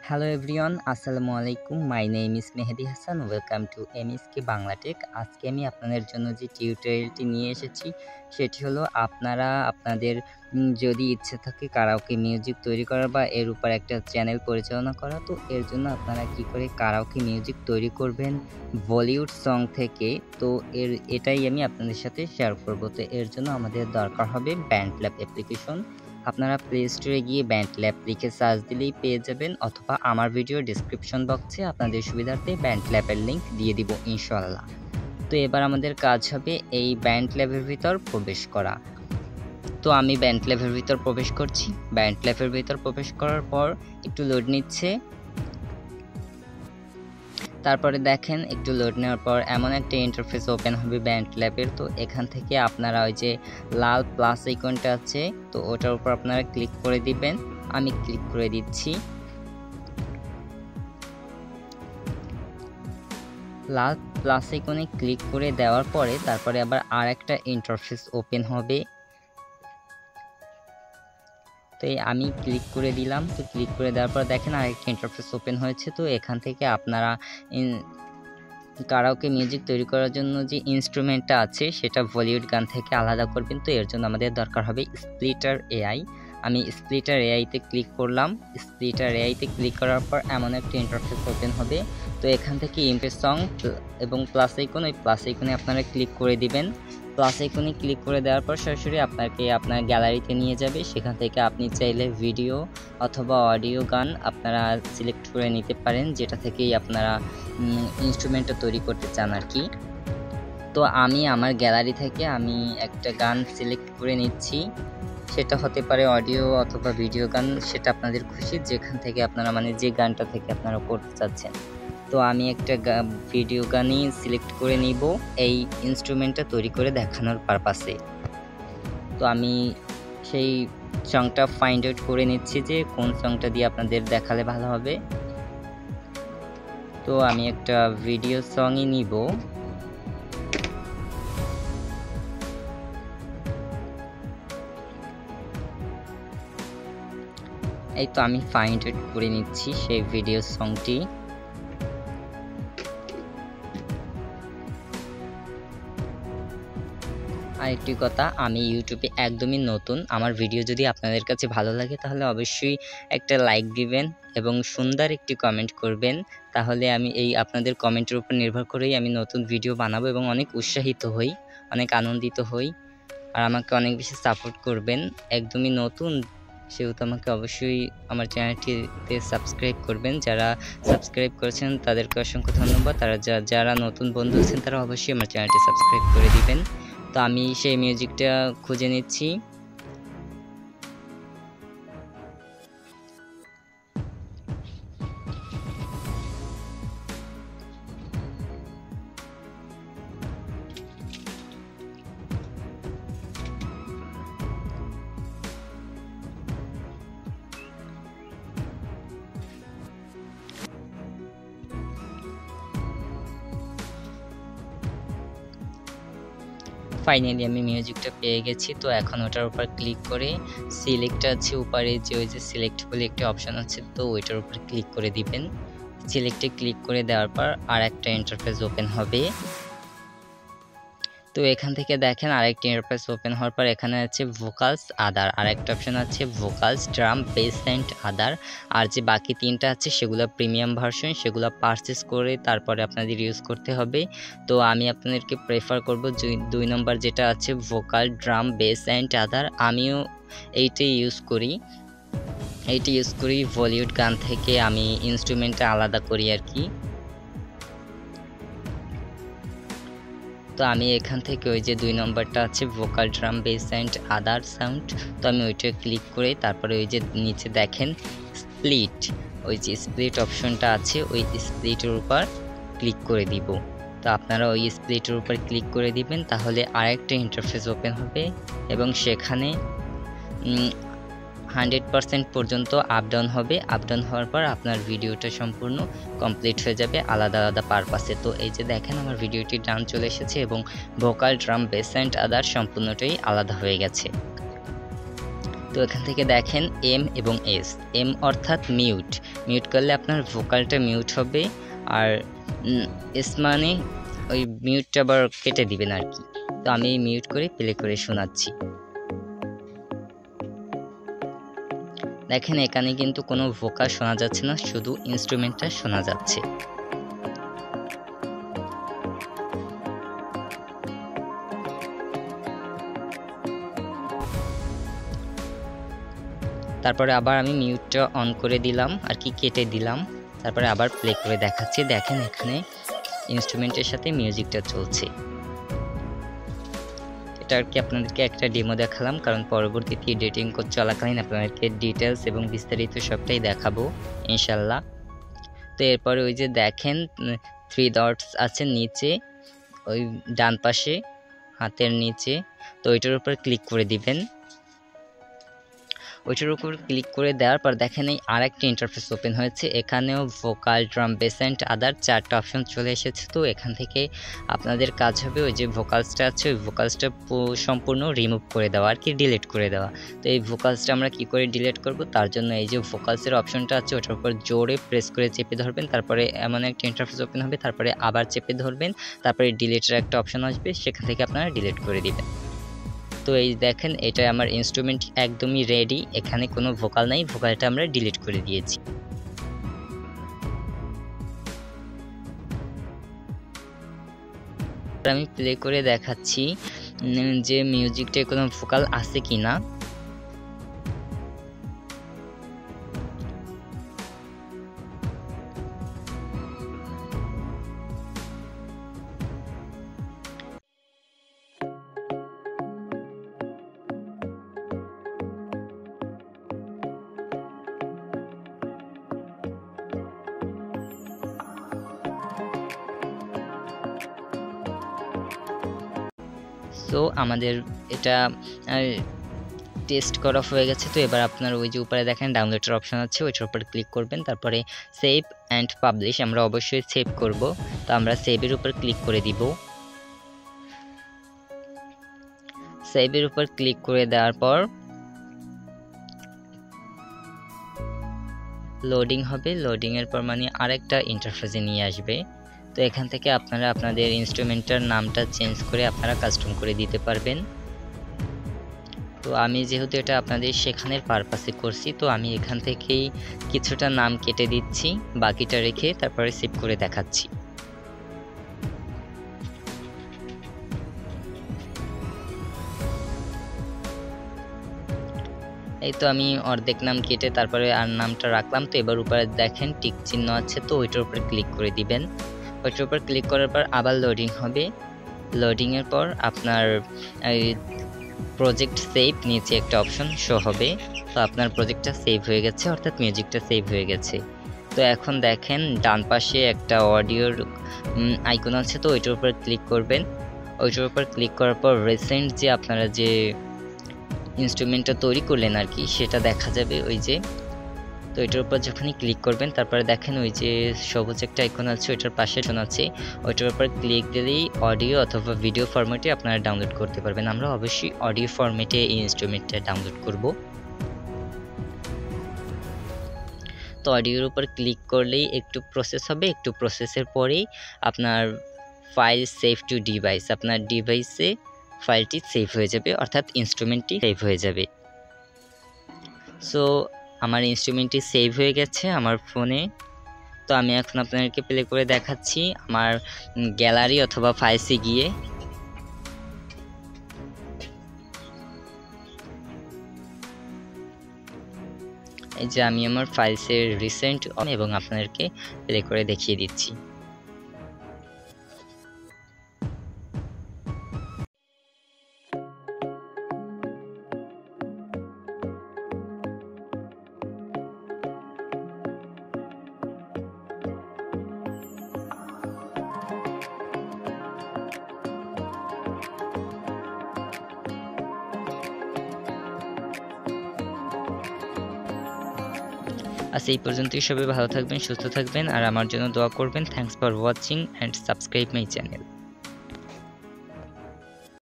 Hello everyone, আসসালামু আলাইকুম। My name is Mehedi Hasan. Welcome to MSK Bangla tech. আজকে আমি আপনাদের জন্য যে টিউটোরিয়ালটি নিয়ে এসেছি সেটি হলো আপনারা আপনাদের যদি ইচ্ছে থাকে কারাওকে মিউজিক তৈরি করার বা এর উপর একটা চ্যানেল পরিচালনা করা, তো এর জন্য আপনারা কি করে কারাওকে মিউজিক তৈরি করবেন বলিউড সং থেকে, তো এটাই আমি আপনাদের সাথে শেয়ার করব। তো এর জন্য আমাদের দরকার হবে ব্যান্ডল্যাব অ্যাপ্লিকেশন। আপনারা প্লে স্টোরে গিয়ে ব্যান্ডল্যাব লিখে সার্চ দিলেই পেয়ে যাবেন, অথবা আমার ভিডিও ডেসক্রিপশন বক্সে আপনাদের সুবিধার্থে ব্যান্ডল্যাবের লিঙ্ক দিয়ে দিব ইনশাআল্লাহ। তো এবার আমাদের কাজ হবে এই ব্যান্ডল্যাবের ভিতর প্রবেশ করা। তো আমি ব্যান্ডল্যাবের ভিতর প্রবেশ করছি। ব্যান্ডল্যাবের ভিতর প্রবেশ করার পর একটু লোড নিচ্ছে, তারপরে দেখেন একটু লোড নেওয়ার পর এমন একটা ইন্টারফেস ওপেন হবে ব্যান্ডল্যাবের। তো এখান থেকে আপনারা ওই যে লাল প্লাস আইকনটা আছে, তো ওটার উপর আপনারা ক্লিক করে দিবেন। আমি ক্লিক করে দিচ্ছি। লাল প্লাস আইকনে ক্লিক করে দেওয়ার পরে তারপরে আবার আর একটা ইন্টারফেস ওপেন হবে। তো আমি ক্লিক করে দিলাম। তো ক্লিক করে দেওয়ার পর দেখেন আরেকটা ইন্টারফেস ওপেন হয়েছে। তো এখান থেকে আপনারা কারাওকে মিউজিক তৈরি করার জন্য যে ইনস্ট্রুমেন্টটা আছে সেটা বলিউড গান থেকে আলাদা করবেন। তো এর জন্য আমাদের দরকার হবে স্প্লিটার এআই। আমি স্প্লিটার এআইতে ক্লিক করলাম। স্প্লিটার এআইতে ক্লিক করার পর এমন একটা ইন্টারফেস ওপেন হবে। তো এখান থেকে ইমপ্রেস সং এবং প্লাস আইকন, ওই প্লাস আইকনে আপনারা ক্লিক করে দিবেন। প্লাস আইকনে ক্লিক করে দেওয়ার পর সরাসরি আপনাকে আপনার গ্যালারিতে নিয়ে যাবে। সেখান থেকে আপনি চাইলে ভিডিও অথবা অডিও গান আপনারা সিলেক্ট করে নিতে পারেন, যেটা থেকেই আপনারা ইনস্ট্রুমেন্টটা তৈরি করতে চান আর কি। তো আমি আমার গ্যালারি থেকে আমি একটা গান সিলেক্ট করে নিচ্ছি। সেটা হতে পারে অডিও অথবা ভিডিও গান, সেটা আপনাদের খুশি, যেখান থেকে আপনারা যে গানটা থেকে আপনারা করতে চাচ্ছেন। তো আমি একটা ভিডিও গানই সিলেক্ট করে নিব এই ইনস্ট্রুমেন্টটা তৈরি করে দেখানোর পারপাসে। তো আমি সেই সংটা ফাইন্ড আউট করে নিচ্ছি যে কোন সংটা দিয়ে আপনাদের দেখালে ভালো হবে। তো আমি একটা ভিডিও সংই নিব। এই তো আমি ফাইন্ড আউট করে নিচ্ছি সেই ভিডিও সংটি। আরেকটি কথা, আমি ইউটিউবে একদমই নতুন। আমার ভিডিও যদি আপনাদের কাছে ভালো লাগে তাহলে অবশ্যই একটা লাইক দিবেন এবং সুন্দর একটি কমেন্ট করবেন। তাহলে আমি আপনাদের কমেন্টের উপর নির্ভর করেই আমি নতুন ভিডিও বানাবো এবং অনেক উৎসাহিত হই, অনেক আনন্দিত হই। আর আমাকে অনেক বেশি সাপোর্ট করবেন। একদমই নতুন সেহেতু আমাকে অবশ্যই আমার চ্যানেলটিতে সাবস্ক্রাইব করবেন। যারা সাবস্ক্রাইব করেছেন তাদেরকে অসংখ্য ধন্যবাদ। যারা নতুন বন্ধু আছেন তারা অবশ্যই আমার চ্যানেলটি সাবস্ক্রাইব করে দিবেন। তো আমি সেই মিউজিকটা খুঁজে নিচ্ছি। ফাইনালি আমি মিউজিকটা পেয়ে গেছি। তো এখন ওটার উপর ক্লিক করে সিলেক্ট আছে উপরে, যে ওই যে সিলেক্ট বলে একটা অপশন আছে, তো ওইটার উপর ক্লিক করে দিবেন। সিলেক্টে ক্লিক করে দেওয়ার পর আর একটা ইন্টারফেস ওপেন হবে। তো এখান থেকে দেখেন আরেকটি ইন্টারফেস ওপেন হওয়ার পর এখানে আছে ভোকালস আদার, আর একটা অপশন আছে vocals drum bass and other. আর যে বাকি তিনটা আছে সেগুলো প্রিমিয়াম ভার্সন, সেগুলো পারচেস করে তারপরে আপনাদের ইউজ করতে হবে। তো আমি আপনাদেরকে প্রেফার করব 2 নম্বর যেটা আছে ভোকাল ড্রাম বেস অ্যান্ড আদার। আমিও এইটাই ইউজ করি বলিউড গান থেকে আমি ইনস্ট্রুমেন্টটা আলাদা করি আর কি। তো আমি এখান থেকে ওই যে 2 নম্বরটা আছে vocal drum bass and other sound, তো আমি ওইটা ক্লিক করে তারপরে ওই যে নিচে দেখেন স্প্লিট, ওই যে স্প্লিট অপশনটা আছে ওই স্প্লিটের উপর ক্লিক করে দিব। তো আপনারা ওই স্প্লিটের উপর ক্লিক করে দিবেন, তাহলে আরেকটা ইন্টারফেস ওপেন হবে এবং সেখানে 100% পর্যন্ত আপডাউন হবে। আপডাউন হওয়ার পর আপনার ভিডিওটা সম্পূর্ণ কমপ্লিট হয়ে যাবে আলাদা আলাদা পারপাসে। তো এই যে দেখেন আমার ভিডিওটি ডান চলে এসেছে এবং ভোকাল ড্রাম বেস অ্যান্ড আদার সম্পূর্ণটাই আলাদা হয়ে গেছে। তো এখান থেকে দেখেন এম এবং এস। এম অর্থাৎ মিউট, মিউট করলে আপনার ভোকালটা মিউট হবে, আর এস মানে ওই মিউটটা আবার কেটে দিবেন আর কি। তো আমি মিউট করে প্লে করে শোনাচ্ছি। দেখেন এখানে কিন্তু কোনো ভোকাল শোনা যাচ্ছে না, শুধু ইনস্ট্রুমেন্টটা শোনা যাচ্ছে। তারপরে আবার আমি মিউটটা অন করে দিলাম আর কি, কেটে দিলাম। তারপরে আবার প্লে করে দেখাচ্ছি। দেখেন এখানে ইনস্ট্রুমেন্টের সাথে মিউজিকটা চলছে। এটা আর কি আপনাদেরকে একটা ডেমো দেখালাম, কারণ পরবর্তীতে এডিটিং চলাকালীন আপনাদেরকে ডিটেলস এবং বিস্তারিত সবটাই দেখাবো ইনশাল্লাহ। তো এরপরে ওই যে দেখেন 3 ডটস আছে নিচে, ওই ডান পাশে হাতের নিচে, তো ওইটার উপর ক্লিক করে দিবেন। ওইটার উপর ক্লিক করে দেওয়ার পর দেখেন এই আরেকটি ইন্টারফেস ওপেন হয়েছে। এখানেও ভোকাল, ড্রাম, বেস অ্যান্ড আদার 4টা অপশন চলে এসেছে। তো এখান থেকে আপনাদের কাজ হবে ওই যে ভোকালসটা আছে, ওই ভোকালসটা সম্পূর্ণ রিমুভ করে দেওয়া আর কি, ডিলিট করে দেওয়া। তো এই ভোকালসটা আমরা কি করে ডিলিট করব, তার জন্য এই যে ভোকালসের অপশনটা আছে ওটার উপর জোরে প্রেস করে চেপে ধরবেন, তারপরে এমন একটা ইন্টারফেস ওপেন হবে, তারপরে আবার চেপে ধরবেন, তারপরে ডিলিটের একটা অপশন আসবে, সেখান থেকে আপনারা ডিলিট করে দিবেন। তো এই দেখেন এটা আমার ইনস্ট্রুমেন্ট একদমই রেডি, এখানে কোনো ভোকাল নাই, ভোকালটা আমরা ডিলিট করে দিয়েছি। আমি প্লে করে দেখাচ্ছি যে মিউজিকটায় কোনো ভোকাল আছে কিনা। সো আমাদের এটা টেস্ট করা হয়ে গেছে। তো এবার আপনার ওই যে উপরে দেখেন ডাউনলোডের অপশন আছে, ওইটার উপর ক্লিক করবেন, তারপরে সেভ অ্যান্ড পাবলিশ, আমরা অবশ্যই সেভ করব। তো আমরা সেভের উপর ক্লিক করে দিব। সেভের উপর ক্লিক করে দেওয়ার পর লোডিং হবে, লোডিংয়ের পর মানে আরেকটা ইন্টারফেসে নিয়ে আসবে। তো এখান থেকে আপনারা আপনাদের ইনস্ট্রুমেন্টের নামটা চেঞ্জ করে আপনারা কাস্টম করে দিতে পারবেন। তো আমি যেহেতু এটা আপনাদের শেখানোর পারপাসে করছি, তো আমি এখান থেকেই কিছুটা নাম কেটে দিচ্ছি, বাকিটা রেখে তারপরে সেভ করে দেখাচ্ছি। এই তো আমি অর্ধেক নাম কেটে তারপরে আর নামটা রাখলাম। তো এবার উপরে দেখেন টিক চিহ্ন আছে, তো ওইটার উপর ক্লিক করে দিবেন। ওইটার উপর ক্লিক করার পর আবার লোডিং হবে, লোডিংয়ের পর আপনার প্রজেক্ট সেভ নিচে একটা অপশন শো হবে। তো আপনার প্রজেক্টটা সেভ হয়ে গেছে, অর্থাৎ মিউজিকটা সেভ হয়ে গেছে। তো এখন দেখেন ডান পাশে একটা অডিওর আইকন আছে, তো ওইটার উপর ক্লিক করবেন। ওইটার উপর ক্লিক করার পর রিসেন্ট যে আপনারা যে ইনস্ট্রুমেন্টটা তৈরি করলেন আর কি, সেটা দেখা যাবে ওই যে। তো এটার উপর যখনই ক্লিক করবেন তারপরে দেখেন ওই যে সবুজ একটা আইকন আছে, ওইটার পাশে শোনাচ্ছে, ওইটার উপর ক্লিক দিলেই অডিও অথবা ভিডিও ফরম্যাটে আপনারা ডাউনলোড করতে পারবেন। আমরা অবশ্যই অডিও ফরম্যাটে এই ইনস্ট্রুমেন্টটা ডাউনলোড করব। তো অডিওর উপর ক্লিক করলেই একটু প্রসেস হবে, একটু প্রসেসের পরেই আপনার ফাইল সেভ টু ডিভাইস, আপনার ডিভাইসে ফাইলটি সেভ হয়ে যাবে, অর্থাৎ ইনস্ট্রুমেন্টটি সেভ হয়ে যাবে। সো আমার ইনস্ট্রুমেন্টটি সেভ হয়ে গেছে আমার ফোনে। তো আমি এখন আপনাদেরকে প্লে করে দেখাচ্ছি আমার গ্যালারি অথবা ফাইলসে গিয়ে। এই যে আমি আমার ফাইলসের রিসেন্ট এবং আপনাদেরকে প্লে করে দেখিয়ে দিচ্ছি। আচ্ছা, এই পর্যন্তই। সবাই ভালো থাকবেন, সুস্থ থাকবেন, আর আমার জন্য দোয়া করবেন। Thanks for watching and subscribe my channel.